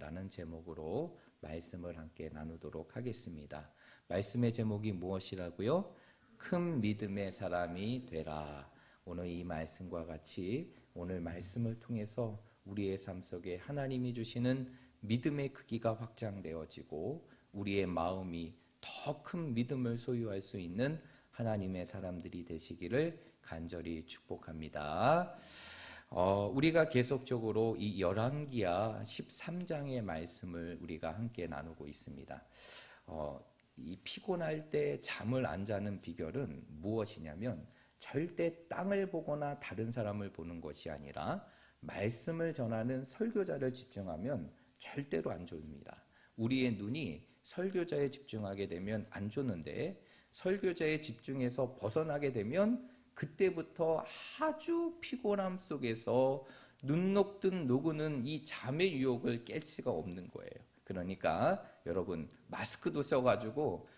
라는 제목으로 말씀을 함께 나누도록 하겠습니다. 말씀의 제목이 무엇이라고요? 큰 믿음의 사람이 되라. 오늘 이 말씀과 같이 오늘 말씀을 통해서 우리의 삶 속에 하나님이 주시는 믿음의 크기가 확장되어지고 우리의 마음이 더 큰 믿음을 소유할 수 있는 하나님의 사람들이 되시기를 간절히 축복합니다. 우리가 계속적으로 이 열왕기하 13장의 말씀을 우리가 함께 나누고 있습니다. 이 피곤할 때 잠을 안 자는 비결은 무엇이냐면 절대 땅을 보거나 다른 사람을 보는 것이 아니라 말씀을 전하는 설교자를 집중하면 절대로 안 졸립니다. 우리의 눈이 설교자에 집중하게 되면 안 좋는데 설교자에 집중해서 벗어나게 되면 그때부터 아주 피곤함 속에서 눈 녹듯 녹는 이 잠의 유혹을 깰 수가 없는 거예요. 그러니까 여러분 마스크도 써가지고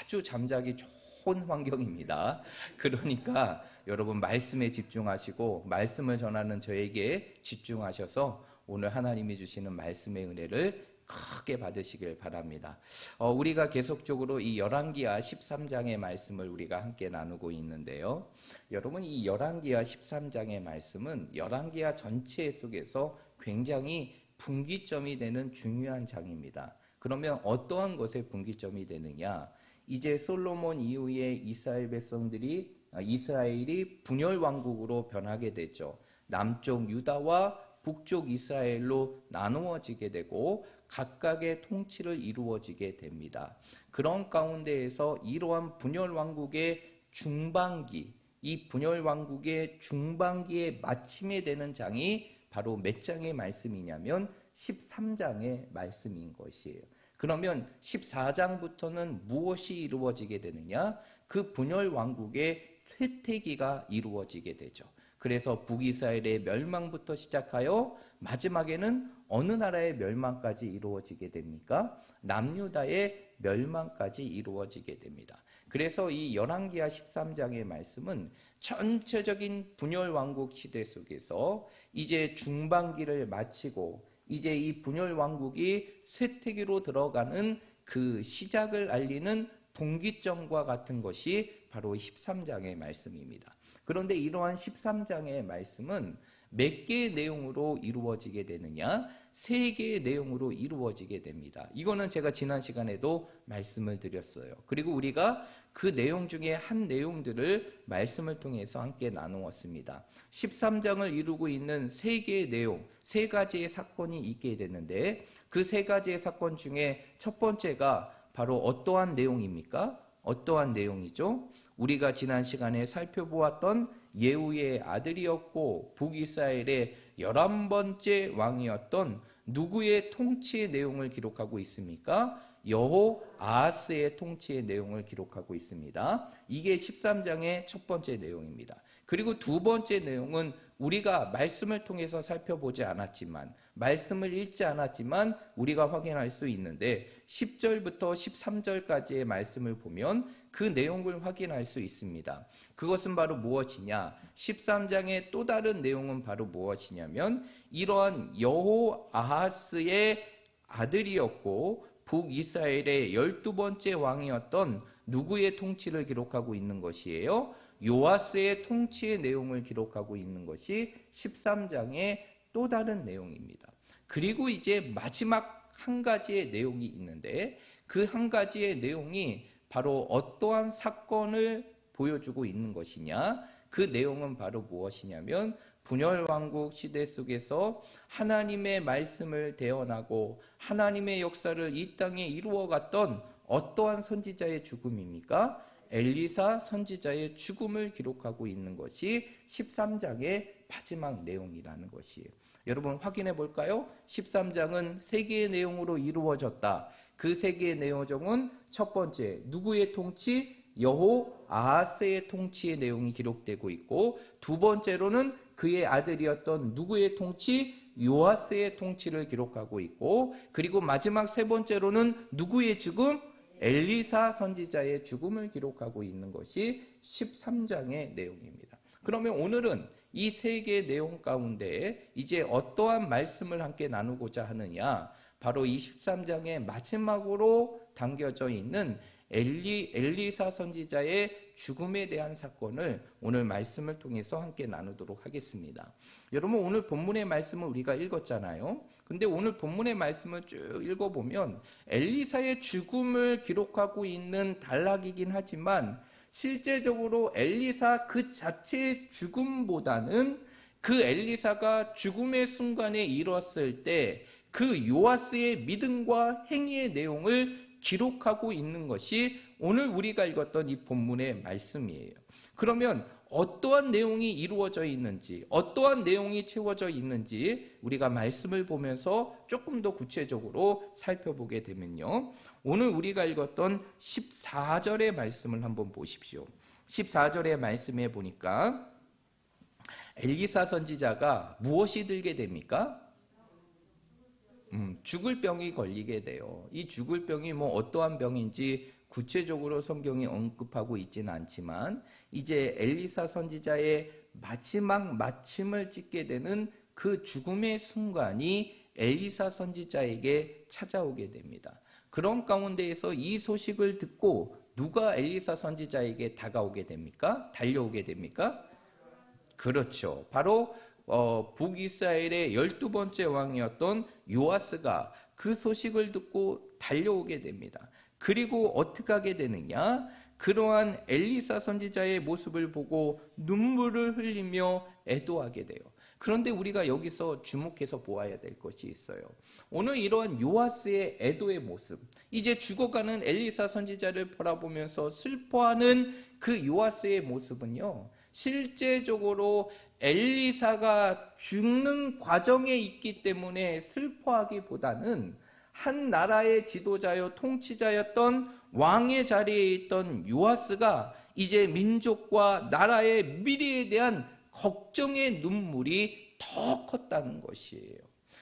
아주 잠자기 좋은 환경입니다. 그러니까 여러분 말씀에 집중하시고 말씀을 전하는 저에게 집중하셔서 오늘 하나님이 주시는 말씀의 은혜를 크게 받으시길 바랍니다. 우리가 계속적으로 이 열왕기하 13장의 말씀을 우리가 함께 나누고 있는데요. 여러분 이 열왕기하 13장의 말씀은 열왕기하 전체 속에서 굉장히 분기점이 되는 중요한 장입니다. 그러면 어떠한 것에 분기점이 되느냐? 이제 솔로몬 이후에 이스라엘이 분열 왕국으로 변하게 되죠. 남쪽 유다와 북쪽 이스라엘로 나누어지게 되고 각각의 통치를 이루어지게 됩니다. 그런 가운데에서 이러한 분열 왕국의 중반기, 이 분열 왕국의 중반기에 마침에 되는 장이 바로 몇 장의 말씀이냐면 13장의 말씀인 것이에요. 그러면 14장부터는 무엇이 이루어지게 되느냐? 그 분열 왕국의 쇠퇴기가 이루어지게 되죠. 그래서 북이스라엘의 멸망부터 시작하여 마지막에는 어느 나라의 멸망까지 이루어지게 됩니까? 남유다의 멸망까지 이루어지게 됩니다. 그래서 이 열왕기하 13장의 말씀은 전체적인 분열 왕국 시대 속에서 이제 중반기를 마치고 이제 이 분열 왕국이 쇠퇴기로 들어가는 그 시작을 알리는 분기점과 같은 것이 바로 13장의 말씀입니다. 그런데 이러한 13장의 말씀은 몇 개의 내용으로 이루어지게 되느냐? 3개의 내용으로 이루어지게 됩니다. 이거는 제가 지난 시간에도 말씀을 드렸어요. 그리고 우리가 그 내용 중에 한 내용들을 말씀을 통해서 함께 나누었습니다. 13장을 이루고 있는 3개의 내용, 3가지의 사건이 있게 되는데 그 3가지의 사건 중에 첫 번째가 바로 어떠한 내용입니까? 어떠한 내용이죠? 우리가 지난 시간에 살펴보았던 예후의 아들이었고 북이스라엘의 11번째 왕이었던 누구의 통치의 내용을 기록하고 있습니까? 여호아하스의 통치의 내용을 기록하고 있습니다. 이게 13장의 첫 번째 내용입니다. 그리고 두 번째 내용은 우리가 말씀을 통해서 살펴보지 않았지만 말씀을 읽지 않았지만 우리가 확인할 수 있는데 10절부터 13절까지의 말씀을 보면 그 내용을 확인할 수 있습니다. 그것은 바로 무엇이냐? 13장의 또 다른 내용은 바로 무엇이냐면 이러한 여호아하스의 아들이었고 북이스라엘의 12번째 왕이었던 누구의 통치를 기록하고 있는 것이에요? 요아스의 통치의 내용을 기록하고 있는 것이 13장의 또 다른 내용입니다. 그리고 이제 마지막 한 가지의 내용이 있는데 그 한 가지의 내용이 바로 어떠한 사건을 보여주고 있는 것이냐? 그 내용은 바로 무엇이냐면 분열왕국 시대 속에서 하나님의 말씀을 대언하고 하나님의 역사를 이 땅에 이루어갔던 어떠한 선지자의 죽음입니까? 엘리사 선지자의 죽음을 기록하고 있는 것이 13장의 마지막 내용이라는 것이에요. 여러분 확인해 볼까요? 13장은 3개의 내용으로 이루어졌다. 그 3개의 내용은 첫 번째, 누구의 통치? 여호아하스의 통치의 내용이 기록되고 있고 두 번째로는 그의 아들이었던 누구의 통치? 요아스의 통치를 기록하고 있고 그리고 마지막 세 번째로는 누구의 죽음? 엘리사 선지자의 죽음을 기록하고 있는 것이 13장의 내용입니다. 그러면 오늘은 이 3개의 내용 가운데 이제 어떠한 말씀을 함께 나누고자 하느냐? 바로 이 13장의 마지막으로 담겨져 있는 엘리사 선지자의 죽음에 대한 사건을 오늘 말씀을 통해서 함께 나누도록 하겠습니다. 여러분, 오늘 본문의 말씀을 우리가 읽었잖아요. 근데 오늘 본문의 말씀을 쭉 읽어보면 엘리사의 죽음을 기록하고 있는 단락이긴 하지만 실제적으로 엘리사 그 자체의 죽음보다는 그 엘리사가 죽음의 순간에 이뤘을 때 그 요아스의 믿음과 행위의 내용을 기록하고 있는 것이 오늘 우리가 읽었던 이 본문의 말씀이에요. 그러면 어떠한 내용이 이루어져 있는지, 어떠한 내용이 채워져 있는지 우리가 말씀을 보면서 조금 더 구체적으로 살펴보게 되면요. 오늘 우리가 읽었던 14절의 말씀을 한번 보십시오. 14절의 말씀에 보니까 엘리사 선지자가 무엇이 들게 됩니까? 죽을 병이 걸리게 돼요. 이 죽을 병이 뭐 어떠한 병인지 구체적으로 성경이 언급하고 있지는 않지만 이제 엘리사 선지자의 마지막 마침을 찍게 되는 그 죽음의 순간이 엘리사 선지자에게 찾아오게 됩니다. 그런 가운데에서 이 소식을 듣고 누가 엘리사 선지자에게 다가오게 됩니까? 달려오게 됩니까? 그렇죠. 바로 북이스라엘의 12번째 왕이었던 요아스가 그 소식을 듣고 달려오게 됩니다. 그리고 어떻게 하게 되느냐? 그러한 엘리사 선지자의 모습을 보고 눈물을 흘리며 애도하게 돼요. 그런데 우리가 여기서 주목해서 보아야 될 것이 있어요. 오늘 이러한 요아스의 애도의 모습, 이제 죽어가는 엘리사 선지자를 바라보면서 슬퍼하는 그 요아스의 모습은요, 실제적으로 엘리사가 죽는 과정에 있기 때문에 슬퍼하기보다는 한 나라의 지도자요 통치자였던 왕의 자리에 있던 요아스가 이제 민족과 나라의 미래에 대한 걱정의 눈물이 더 컸다는 것이에요.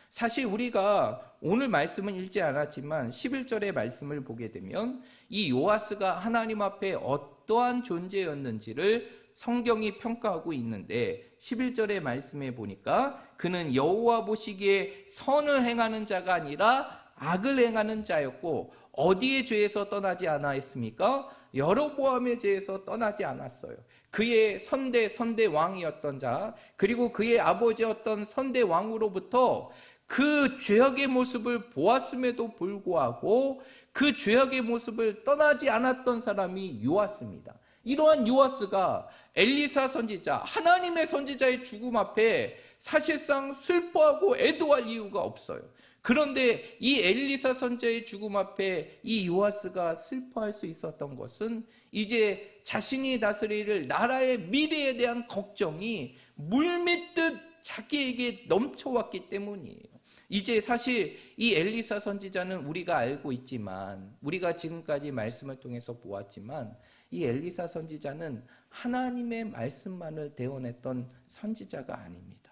사실 우리가 오늘 말씀은 읽지 않았지만 11절의 말씀을 보게 되면 이 요아스가 하나님 앞에 어떠한 존재였는지를 성경이 평가하고 있는데 11절의 말씀에 보니까 그는 여호와 보시기에 선을 행하는 자가 아니라 악을 행하는 자였고 어디의 죄에서 떠나지 않았습니까? 여로보암의 죄에서 떠나지 않았어요. 그의 선대 왕이었던 자, 그리고 그의 아버지였던 선대 왕으로부터 그 죄악의 모습을 보았음에도 불구하고 그 죄악의 모습을 떠나지 않았던 사람이 요아스입니다. 이러한 요아스가 엘리사 선지자, 하나님의 선지자의 죽음 앞에 사실상 슬퍼하고 애도할 이유가 없어요. 그런데 이 엘리사 선지자의 죽음 앞에 이 요아스가 슬퍼할 수 있었던 것은 이제 자신이 다스릴 나라의 미래에 대한 걱정이 물밀듯 자기에게 넘쳐왔기 때문이에요. 이제 사실 이 엘리사 선지자는 우리가 알고 있지만, 우리가 지금까지 말씀을 통해서 보았지만 이 엘리사 선지자는 하나님의 말씀만을 대언했던 선지자가 아닙니다.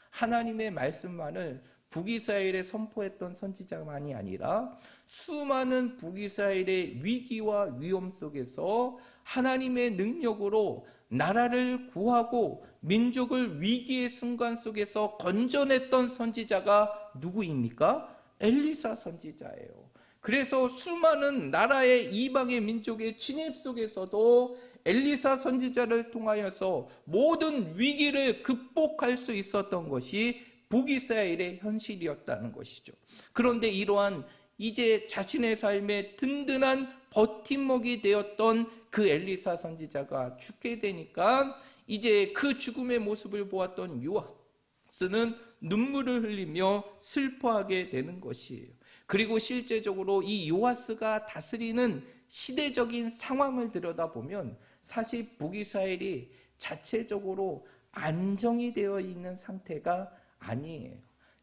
하나님의 말씀만을 북이스라엘에 선포했던 선지자만이 아니라 수많은 북이스라엘의 위기와 위험 속에서 하나님의 능력으로 나라를 구하고 민족을 위기의 순간 속에서 건져냈던 선지자가 누구입니까? 엘리사 선지자예요. 그래서 수많은 나라의 이방의 민족의 진입 속에서도 엘리사 선지자를 통하여서 모든 위기를 극복할 수 있었던 것이 북이스라엘의 현실이었다는 것이죠. 그런데 이러한 이제 자신의 삶에 든든한 버팀목이 되었던 그 엘리사 선지자가 죽게 되니까 이제 그 죽음의 모습을 보았던 요아스는 눈물을 흘리며 슬퍼하게 되는 것이에요. 그리고 실제적으로 이 요아스가 다스리는 시대적인 상황을 들여다보면 사실 북이스라엘이 자체적으로 안정이 되어 있는 상태가 아니에요.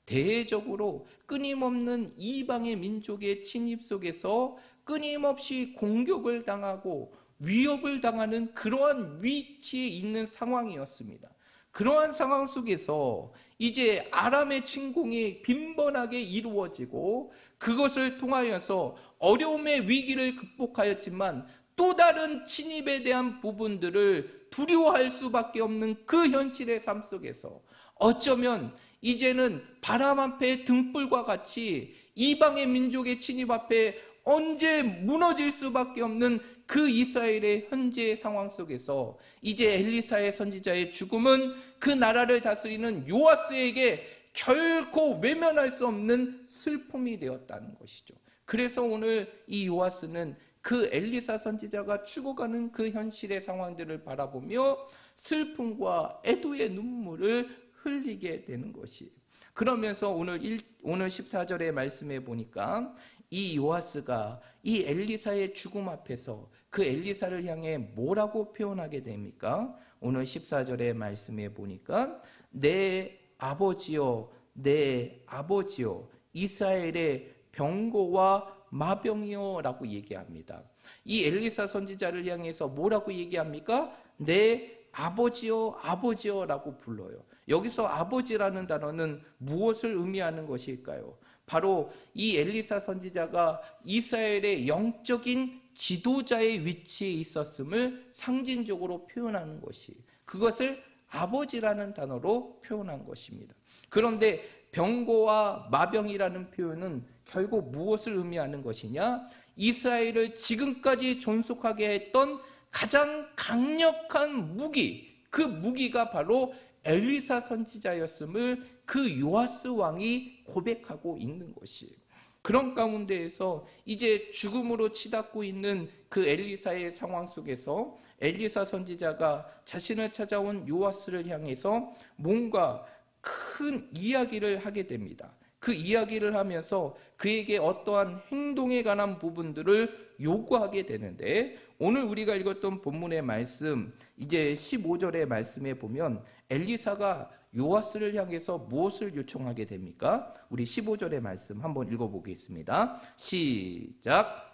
대외적으로 끊임없는 이방의 민족의 침입 속에서 끊임없이 공격을 당하고 위협을 당하는 그러한 위치에 있는 상황이었습니다. 그러한 상황 속에서 이제 아람의 침공이 빈번하게 이루어지고 그것을 통하여서 어려움의 위기를 극복하였지만 또 다른 침입에 대한 부분들을 두려워할 수밖에 없는 그 현실의 삶 속에서 어쩌면 이제는 바람 앞에 등불과 같이 이방의 민족의 침입 앞에 언제 무너질 수밖에 없는 그 이스라엘의 현재의 상황 속에서 이제 엘리사의 선지자의 죽음은 그 나라를 다스리는 요아스에게 결코 외면할 수 없는 슬픔이 되었다는 것이죠. 그래서 오늘 이 요아스는 그 엘리사 선지자가 죽어가는 그 현실의 상황들을 바라보며 슬픔과 애도의 눈물을 흘리게 되는 것이. 그러면서 오늘 14절의 말씀에 보니까 이 요아스가 이 엘리사의 죽음 앞에서 그 엘리사를 향해 뭐라고 표현하게 됩니까? 오늘 14절의 말씀에 보니까 내 아버지요, 내 아버지요, 이스라엘의 병고와 마병이요 라고 얘기합니다. 이 엘리사 선지자를 향해서 뭐라고 얘기합니까? 내 아버지요, 아버지요 라고 불러요. 여기서 아버지라는 단어는 무엇을 의미하는 것일까요? 바로 이 엘리사 선지자가 이스라엘의 영적인 지도자의 위치에 있었음을 상징적으로 표현하는 것이, 그것을 아버지라는 단어로 표현한 것입니다. 그런데 병고와 마병이라는 표현은 결국 무엇을 의미하는 것이냐? 이스라엘을 지금까지 존속하게 했던 가장 강력한 무기, 그 무기가 바로 엘리사 선지자였음을 그 요아스 왕이 고백하고 있는 것이에요. 그런 가운데에서 이제 죽음으로 치닫고 있는 그 엘리사의 상황 속에서 엘리사 선지자가 자신을 찾아온 요아스를 향해서 뭔가 큰 이야기를 하게 됩니다. 그 이야기를 하면서 그에게 어떠한 행동에 관한 부분들을 요구하게 되는데, 오늘 우리가 읽었던 본문의 말씀 이제 15절의 말씀에 보면 엘리사가 요아스를 향해서 무엇을 요청하게 됩니까? 우리 15절의 말씀 한번 읽어보겠습니다. 시작.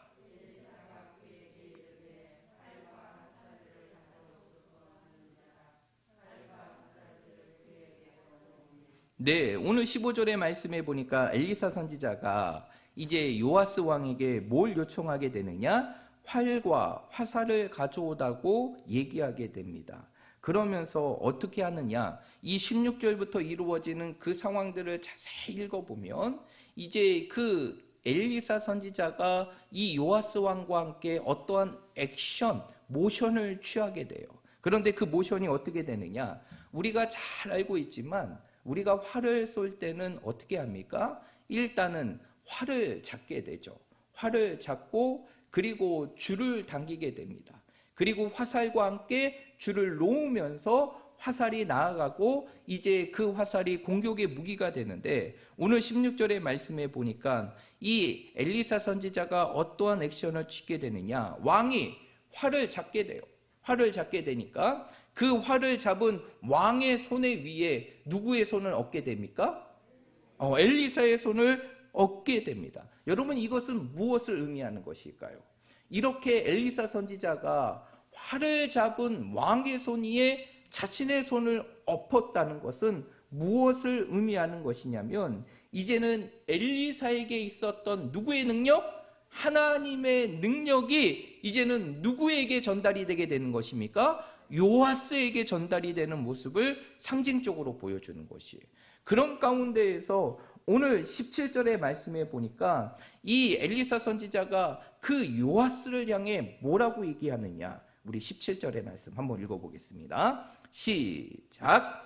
네, 오늘 15절의 말씀에 보니까 엘리사 선지자가 이제 요아스 왕에게 뭘 요청하게 되느냐? 활과 화살을 가져오다고 얘기하게 됩니다. 그러면서 어떻게 하느냐? 이 16절부터 이루어지는 그 상황들을 자세히 읽어보면 이제 그 엘리사 선지자가 이 요아스 왕과 함께 어떠한 액션, 모션을 취하게 돼요. 그런데 그 모션이 어떻게 되느냐? 우리가 잘 알고 있지만 우리가 활을 쏠 때는 어떻게 합니까? 일단은 활을 잡게 되죠. 활을 잡고 그리고 줄을 당기게 됩니다. 그리고 화살과 함께 줄을 놓으면서 화살이 나아가고 이제 그 화살이 공격의 무기가 되는데, 오늘 16절의 말씀에 보니까 이 엘리사 선지자가 어떠한 액션을 취하게 되느냐? 왕이 활을 잡게 돼요. 활을 잡게 되니까 그 활을 잡은 왕의 손에 위에 누구의 손을 얻게 됩니까? 엘리사의 손을 얻게 됩니다. 여러분, 이것은 무엇을 의미하는 것일까요? 이렇게 엘리사 선지자가 활을 잡은 왕의 손 위에 자신의 손을 엎었다는 것은 무엇을 의미하는 것이냐면, 이제는 엘리사에게 있었던 누구의 능력? 하나님의 능력이 이제는 누구에게 전달이 되게 되는 것입니까? 요아스에게 전달이 되는 모습을 상징적으로 보여주는 것이에요. 그런 가운데에서 오늘 17절의 말씀에 보니까 이 엘리사 선지자가 그 요아스를 향해 뭐라고 얘기하느냐? 우리 17절의 말씀 한번 읽어보겠습니다. 시작.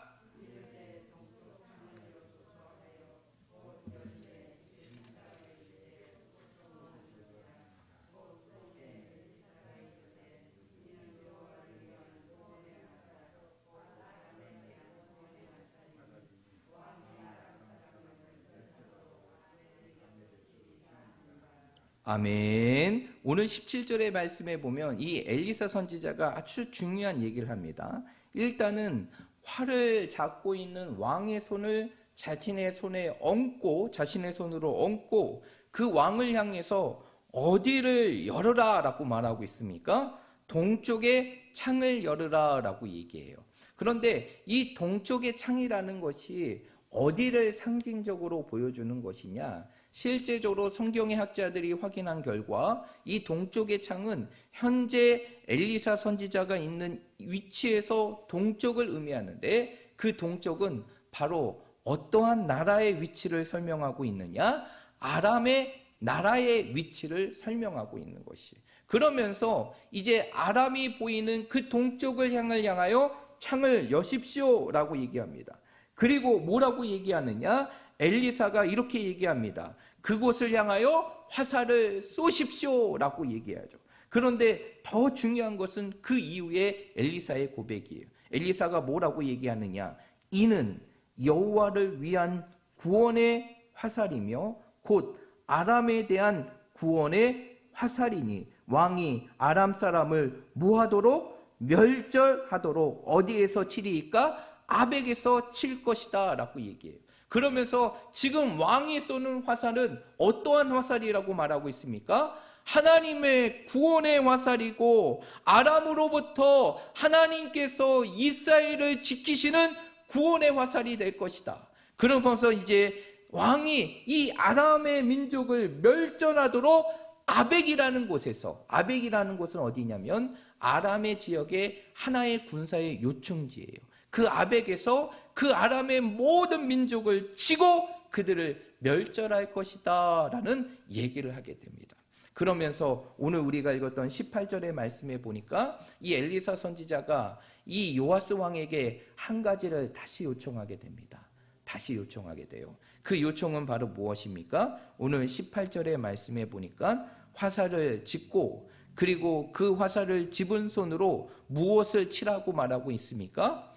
아멘. 오늘 17절의 말씀에 보면 이 엘리사 선지자가 아주 중요한 얘기를 합니다. 일단은 활을 잡고 있는 왕의 손을 자신의 손에 얹고, 자신의 손으로 얹고 그 왕을 향해서 어디를 열어라 라고 말하고 있습니까? 동쪽의 창을 열으라 라고 얘기해요. 그런데 이 동쪽의 창이라는 것이 어디를 상징적으로 보여주는 것이냐? 실제적으로 성경의 학자들이 확인한 결과 이 동쪽의 창은 현재 엘리사 선지자가 있는 위치에서 동쪽을 의미하는데, 그 동쪽은 바로 어떠한 나라의 위치를 설명하고 있느냐? 아람의 나라의 위치를 설명하고 있는 것이. 그러면서 이제 아람이 보이는 그 동쪽을 향하여 창을 여십시오라고 얘기합니다. 그리고 뭐라고 얘기하느냐? 엘리사가 이렇게 얘기합니다. 그곳을 향하여 화살을 쏘십시오라고 얘기하죠. 그런데 더 중요한 것은 그 이후에 엘리사의 고백이에요. 엘리사가 뭐라고 얘기하느냐? 이는 여호와를 위한 구원의 화살이며 곧 아람에 대한 구원의 화살이니 왕이 아람 사람을 무하도록 멸절하도록 어디에서 치리이까? 아벡에서 칠 것이다 라고 얘기해요. 그러면서 지금 왕이 쏘는 화살은 어떠한 화살이라고 말하고 있습니까? 하나님의 구원의 화살이고 아람으로부터 하나님께서 이스라엘을 지키시는 구원의 화살이 될 것이다. 그러면서 이제 왕이 이 아람의 민족을 멸절하도록 아벡이라는 곳에서, 아벡이라는 곳은 어디냐면 아람의 지역의 하나의 군사의 요충지예요. 그 아벡에서 그 아람의 모든 민족을 치고 그들을 멸절할 것이다 라는 얘기를 하게 됩니다. 그러면서 오늘 우리가 읽었던 18절의 말씀에 보니까 이 엘리사 선지자가 이 요아스 왕에게 한 가지를 다시 요청하게 됩니다. 다시 요청하게 돼요. 그 요청은 바로 무엇입니까? 오늘 18절의 말씀에 보니까 화살을 짚고 그리고 그 화살을 집은 손으로 무엇을 치라고 말하고 있습니까?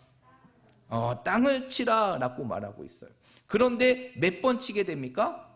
땅을 치라라고 말하고 있어요. 그런데 몇 번 치게 됩니까?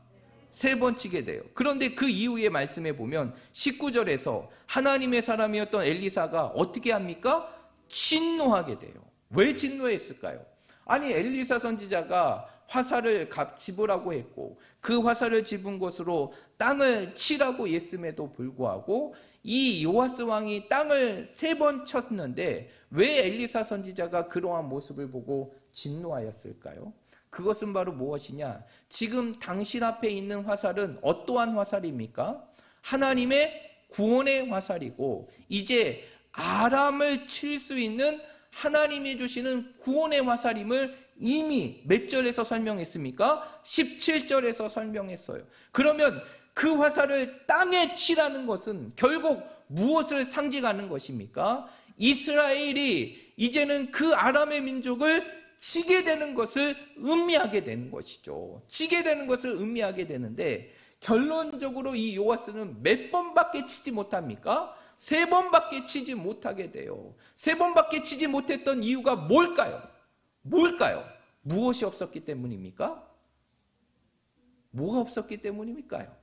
3번 치게 돼요. 그런데 그 이후의 말씀에 보면 19절에서 하나님의 사람이었던 엘리사가 어떻게 합니까? 진노하게 돼요. 왜 진노했을까요? 아니 엘리사 선지자가 화살을 집으라고 했고 그 화살을 집은 것으로 땅을 치라고 했음에도 불구하고 이 요아스 왕이 땅을 3번 쳤는데 왜 엘리사 선지자가 그러한 모습을 보고 진노하였을까요? 그것은 바로 무엇이냐? 지금 당신 앞에 있는 화살은 어떠한 화살입니까? 하나님의 구원의 화살이고 이제 아람을 칠 수 있는 하나님이 주시는 구원의 화살임을 이미 몇 절에서 설명했습니까? 17절에서 설명했어요. 그러면 그 화살을 땅에 치라는 것은 결국 무엇을 상징하는 것입니까? 이스라엘이 이제는 그 아람의 민족을 치게 되는 것을 의미하게 되는 것이죠. 치게 되는 것을 의미하게 되는데 결론적으로 이 요아스는 몇 번밖에 치지 못합니까? 3번밖에 치지 못하게 돼요. 3번밖에 치지 못했던 이유가 뭘까요? 뭘까요? 무엇이 없었기 때문입니까? 뭐가 없었기 때문입니까요?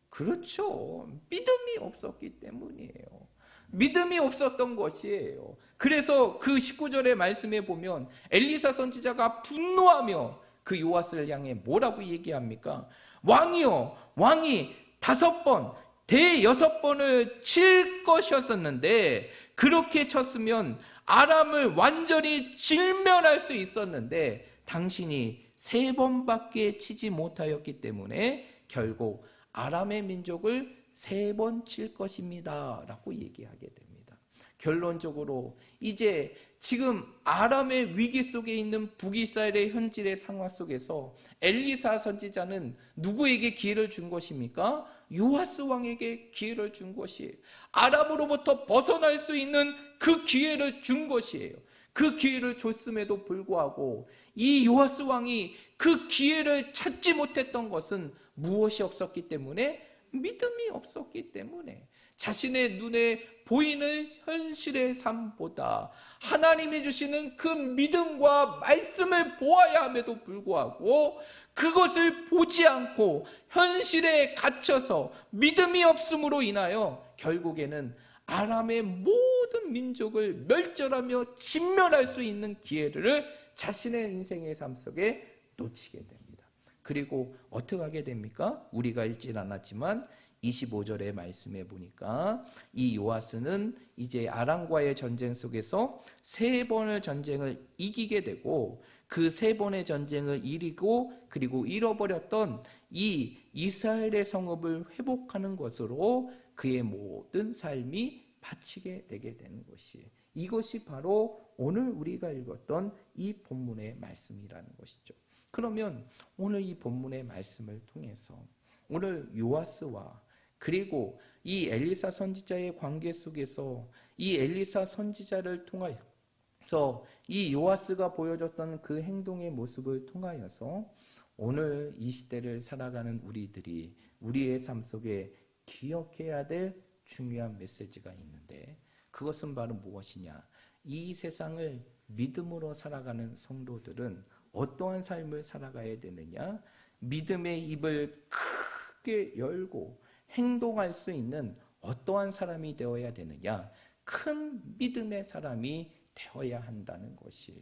그렇죠. 믿음이 없었기 때문이에요. 믿음이 없었던 것이에요. 그래서 그 19절의 말씀에 보면 엘리사 선지자가 분노하며 그 요아스를 향해 뭐라고 얘기합니까? 왕이요, 왕이 5번, 대6번을 칠 것이었었는데 그렇게 쳤으면 아람을 완전히 진멸할 수 있었는데 당신이 3번밖에 치지 못하였기 때문에 결국 아람의 민족을 3번 칠 것입니다 라고 얘기하게 됩니다. 결론적으로 이제 지금 아람의 위기 속에 있는 북이스라엘의 현실의 상황 속에서 엘리사 선지자는 누구에게 기회를 준 것입니까? 요아스 왕에게 기회를 준 것이에요. 아람으로부터 벗어날 수 있는 그 기회를 준 것이에요. 그 기회를 줬음에도 불구하고 이 요아스 왕이 그 기회를 찾지 못했던 것은 무엇이 없었기 때문에? 믿음이 없었기 때문에 자신의 눈에 보이는 현실의 삶보다 하나님이 주시는 그 믿음과 말씀을 보아야 함에도 불구하고 그것을 보지 않고 현실에 갇혀서 믿음이 없음으로 인하여 결국에는 아람의 모든 민족을 멸절하며 진멸할 수 있는 기회를 자신의 인생의 삶 속에 놓치게 됩니다. 그리고 어떻게 하게 됩니까? 우리가 읽진 않았지만 25절의 말씀에 보니까 이 요아스는 이제 아람과의 전쟁 속에서 3번의 전쟁을 이기게 되고 그 3번의 전쟁을 이기고 그리고 잃어버렸던 이 이스라엘의 성읍을 회복하는 것으로 그의 모든 삶이 바치게 되게 되는 것이에요. 이것이 바로 오늘 우리가 읽었던 이 본문의 말씀이라는 것이죠. 그러면 오늘 이 본문의 말씀을 통해서 오늘 요아스와 그리고 이 엘리사 선지자의 관계 속에서 이 엘리사 선지자를 통하여서 이 요아스가 보여줬던 그 행동의 모습을 통하여서 오늘 이 시대를 살아가는 우리들이 우리의 삶 속에 기억해야 될 중요한 메시지가 있는데 그것은 바로 무엇이냐? 이 세상을 믿음으로 살아가는 성도들은 어떠한 삶을 살아가야 되느냐? 믿음의 입을 크게 열고 행동할 수 있는 어떠한 사람이 되어야 되느냐? 큰 믿음의 사람이 되어야 한다는 것이에요.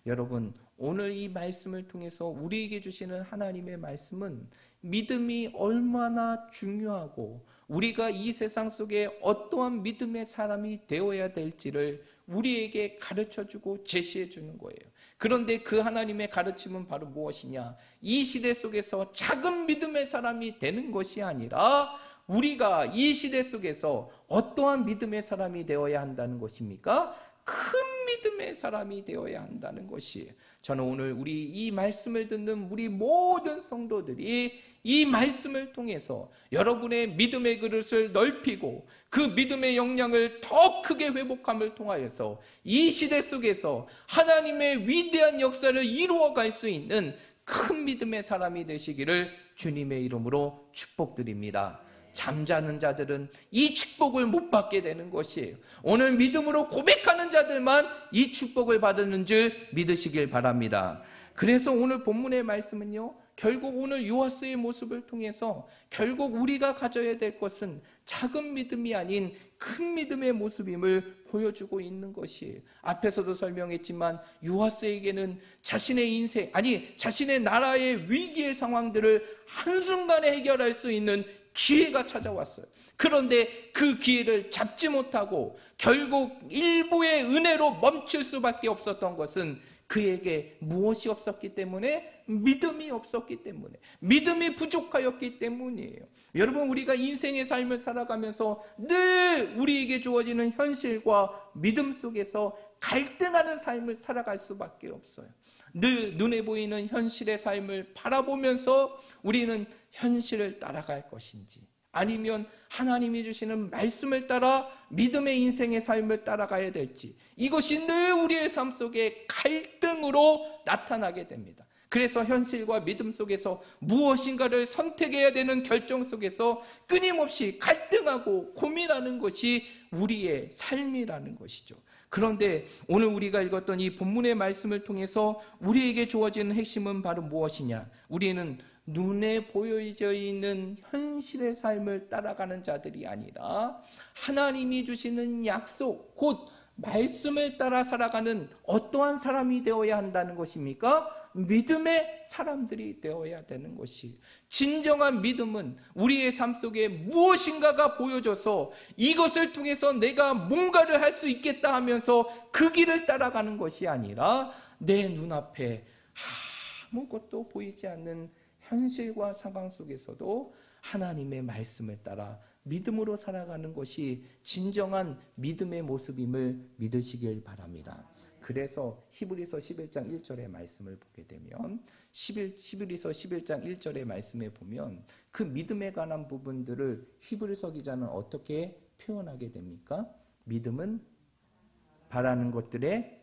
여러분, 오늘 이 말씀을 통해서 우리에게 주시는 하나님의 말씀은 믿음이 얼마나 중요하고 우리가 이 세상 속에 어떠한 믿음의 사람이 되어야 될지를 우리에게 가르쳐주고 제시해주는 거예요. 그런데 그 하나님의 가르침은 바로 무엇이냐? 이 시대 속에서 작은 믿음의 사람이 되는 것이 아니라 우리가 이 시대 속에서 어떠한 믿음의 사람이 되어야 한다는 것입니까? 큰 믿음의 사람이 되어야 한다는 것이에요. 저는 오늘 우리 이 말씀을 듣는 우리 모든 성도들이 이 말씀을 통해서 여러분의 믿음의 그릇을 넓히고 그 믿음의 역량을 더 크게 회복함을 통하여서 이 시대 속에서 하나님의 위대한 역사를 이루어갈 수 있는 큰 믿음의 사람이 되시기를 주님의 이름으로 축복드립니다. 잠자는 자들은 이 축복을 못 받게 되는 것이에요. 오늘 믿음으로 고백하는 자들만 이 축복을 받는 줄 믿으시길 바랍니다. 그래서 오늘 본문의 말씀은요, 결국 오늘 요아스의 모습을 통해서 결국 우리가 가져야 될 것은 작은 믿음이 아닌 큰 믿음의 모습임을 보여주고 있는 것이에요. 앞에서도 설명했지만 요아스에게는 자신의 인생, 자신의 나라의 위기의 상황들을 한순간에 해결할 수 있는 기회가 찾아왔어요. 그런데 그 기회를 잡지 못하고 결국 일부의 은혜로 멈출 수밖에 없었던 것은 그에게 무엇이 없었기 때문에? 믿음이 없었기 때문에, 믿음이 부족하였기 때문이에요. 여러분, 우리가 인생의 삶을 살아가면서 늘 우리에게 주어지는 현실과 믿음 속에서 갈등하는 삶을 살아갈 수밖에 없어요. 늘 눈에 보이는 현실의 삶을 바라보면서 우리는 현실을 따라갈 것인지 아니면 하나님이 주시는 말씀을 따라 믿음의 인생의 삶을 따라가야 될지, 이것이 늘 우리의 삶 속에 갈등으로 나타나게 됩니다. 그래서 현실과 믿음 속에서 무엇인가를 선택해야 되는 결정 속에서 끊임없이 갈등하고 고민하는 것이 우리의 삶이라는 것이죠. 그런데 오늘 우리가 읽었던 이 본문의 말씀을 통해서 우리에게 주어지는 핵심은 바로 무엇이냐? 우리는 눈에 보여져 있는 현실의 삶을 따라가는 자들이 아니라 하나님이 주시는 약속, 곧 말씀을 따라 살아가는 어떠한 사람이 되어야 한다는 것입니까? 믿음의 사람들이 되어야 되는 것이, 진정한 믿음은 우리의 삶 속에 무엇인가가 보여져서 이것을 통해서 내가 뭔가를 할 수 있겠다 하면서 그 길을 따라가는 것이 아니라 내 눈앞에 아무것도 보이지 않는 현실과 상황 속에서도 하나님의 말씀을 따라 믿음으로 살아가는 것이 진정한 믿음의 모습임을 믿으시길 바랍니다. 그래서 히브리서 11장 1절의 말씀을 보게 되면 히브리서 11장 1절의 말씀에 보면 그 믿음에 관한 부분들을 히브리서 기자는 어떻게 표현하게 됩니까? 믿음은 바라는 것들의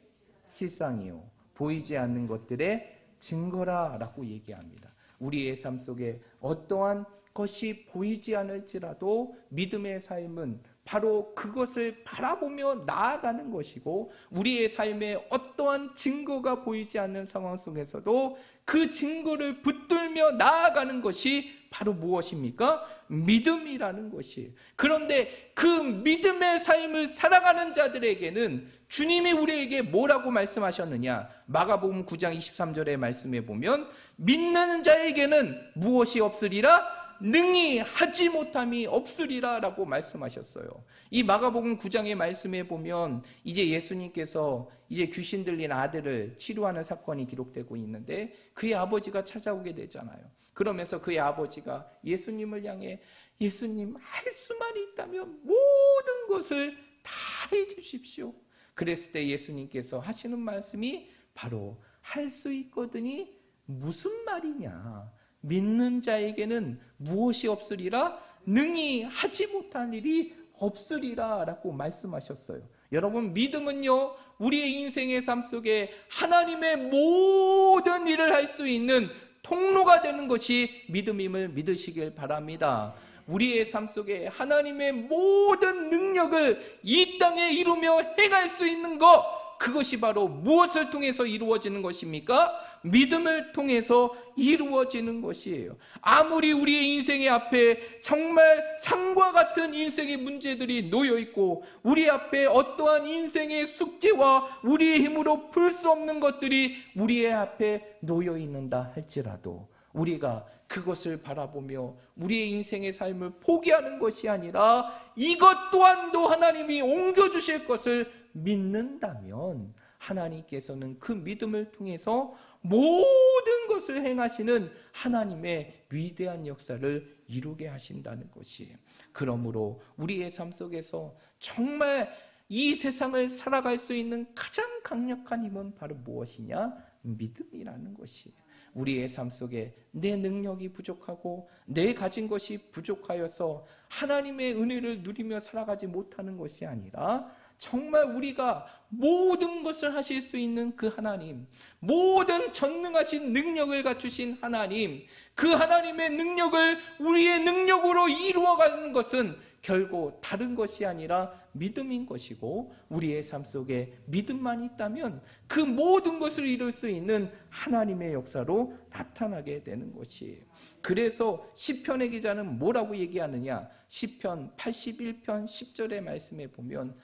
실상이요 보이지 않는 것들의 증거라라고 얘기합니다. 우리의 삶 속에 어떠한 것이 보이지 않을지라도 믿음의 삶은 바로 그것을 바라보며 나아가는 것이고, 우리의 삶에 어떠한 증거가 보이지 않는 상황 속에서도 그 증거를 붙들며 나아가는 것이 바로 무엇입니까? 믿음이라는 것이에요. 그런데 그 믿음의 삶을 살아가는 자들에게는 주님이 우리에게 뭐라고 말씀하셨느냐? 마가복음 9장 23절의 말씀에 보면 믿는 자에게는 무엇이 없으리라? 능히 하지 못함이 없으리라 라고 말씀하셨어요. 이 마가복음 9장의 말씀에 보면 이제 예수님께서 이제 귀신 들린 아들을 치료하는 사건이 기록되고 있는데 그의 아버지가 찾아오게 되잖아요. 그러면서 그의 아버지가 예수님을 향해 예수님, 할 수만 있다면 모든 것을 다 해주십시오. 그랬을 때 예수님께서 하시는 말씀이 바로 할 수 있거든이 무슨 말이냐? 믿는 자에게는 무엇이 없으리라? 능히 하지 못한 일이 없으리라 라고 말씀하셨어요. 여러분, 믿음은요, 우리의 인생의 삶 속에 하나님의 모든 일을 할 수 있는 통로가 되는 것이 믿음임을 믿으시길 바랍니다. 우리의 삶 속에 하나님의 모든 능력을 이 땅에 이루며 행할 수 있는 것, 그것이 바로 무엇을 통해서 이루어지는 것입니까? 믿음을 통해서 이루어지는 것이에요. 아무리 우리의 인생의 앞에 정말 산과 같은 인생의 문제들이 놓여 있고 우리 앞에 어떠한 인생의 숙제와 우리의 힘으로 풀 수 없는 것들이 우리의 앞에 놓여 있는다 할지라도 우리가 그것을 바라보며 우리의 인생의 삶을 포기하는 것이 아니라 이것 또한도 하나님이 옮겨주실 것을 믿는다면 하나님께서는 그 믿음을 통해서 모든 것을 행하시는 하나님의 위대한 역사를 이루게 하신다는 것이에요. 그러므로 우리의 삶 속에서 정말 이 세상을 살아갈 수 있는 가장 강력한 힘은 바로 무엇이냐? 믿음이라는 것이에요. 우리의 삶 속에 내 능력이 부족하고 내 가진 것이 부족하여서 하나님의 은혜를 누리며 살아가지 못하는 것이 아니라 정말 우리가 모든 것을 하실 수 있는 그 하나님, 모든 전능하신 능력을 갖추신 하나님, 그 하나님의 능력을 우리의 능력으로 이루어가는 것은 결코 다른 것이 아니라 믿음인 것이고 우리의 삶 속에 믿음만 있다면 그 모든 것을 이룰 수 있는 하나님의 역사로 나타나게 되는 것이에요. 그래서 시편의 기자는 뭐라고 얘기하느냐? 시편 81편 10절의 말씀에 보면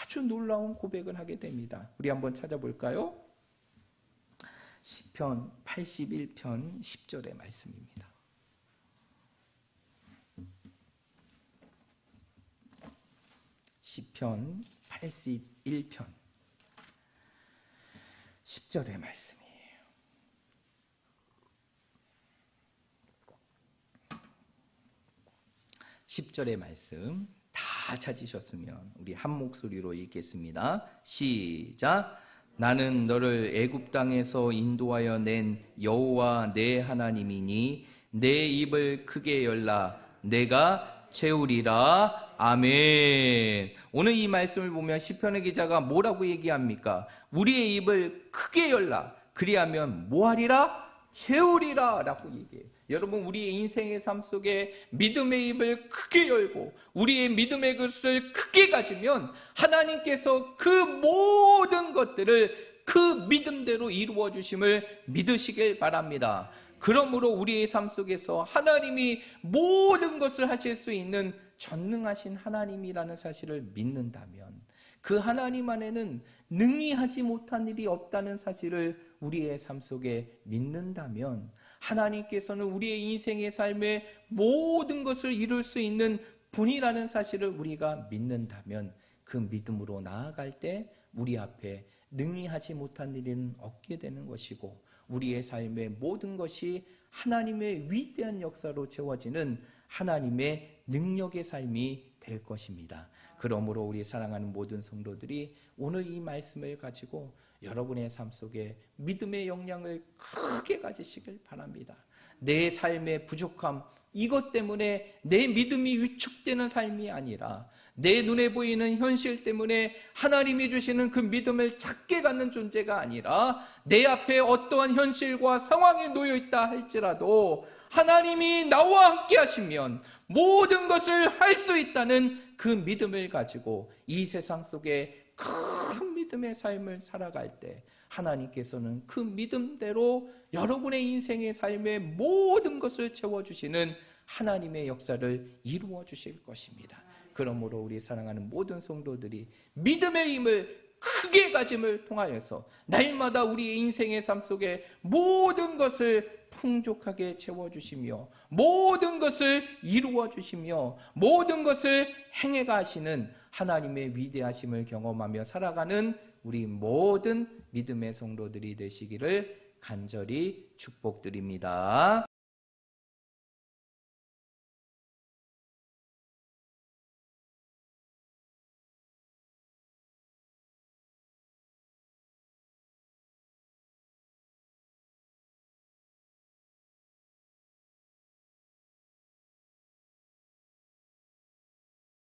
아주 놀라운 고백을 하게 됩니다. 우리 한번 찾아볼까요? 시편 81편 10절의 말씀입니다. 시편 81편 10절의 말씀이에요. (10절의) 말씀 다 찾으셨으면 우리 한 목소리로 읽겠습니다. 시작. 나는 너를 애굽 땅에서 인도하여 낸 여호와 내 하나님이니 내 입을 크게 열라 내가 채우리라. 아멘. 오늘 이 말씀을 보면 시편의 기자가 뭐라고 얘기합니까? 우리의 입을 크게 열라. 그리하면 뭐하리라? 채우리라 라고 얘기해요. 여러분, 우리의 인생의 삶 속에 믿음의 입을 크게 열고 우리의 믿음의 것을 크게 가지면 하나님께서 그 모든 것들을 그 믿음대로 이루어 주심을 믿으시길 바랍니다. 그러므로 우리의 삶 속에서 하나님이 모든 것을 하실 수 있는 전능하신 하나님이라는 사실을 믿는다면 그 하나님 안에는 능히 하지 못한 일이 없다는 사실을 우리의 삶 속에 믿는다면 하나님께서는 우리의 인생의 삶의 모든 것을 이룰 수 있는 분이라는 사실을 우리가 믿는다면 그 믿음으로 나아갈 때 우리 앞에 능히 하지 못한 일은 없게 되는 것이고 우리의 삶의 모든 것이 하나님의 위대한 역사로 채워지는 하나님의 능력의 삶이 될 것입니다. 그러므로 우리 사랑하는 모든 성도들이 오늘 이 말씀을 가지고 여러분의 삶 속에 믿음의 역량을 크게 가지시길 바랍니다. 내 삶의 부족함, 이것 때문에 내 믿음이 위축되는 삶이 아니라 내 눈에 보이는 현실 때문에 하나님이 주시는 그 믿음을 작게 갖는 존재가 아니라 내 앞에 어떠한 현실과 상황에 놓여 있다 할지라도 하나님이 나와 함께 하시면 모든 것을 할 수 있다는 그 믿음을 가지고 이 세상 속에 큰 믿음의 삶을 살아갈 때 하나님께서는 그 믿음대로 여러분의 인생의 삶의 모든 것을 채워주시는 하나님의 역사를 이루어 주실 것입니다. 그러므로 우리 사랑하는 모든 성도들이 믿음의 힘을 크게 가짐을 통하여서 날마다 우리의 인생의 삶 속에 모든 것을 풍족하게 채워주시며 모든 것을 이루어주시며 모든 것을 행해가 하시는 하나님의 위대하심을 경험하며 살아가는 우리 모든 믿음의 성도들이 되시기를 간절히 축복드립니다.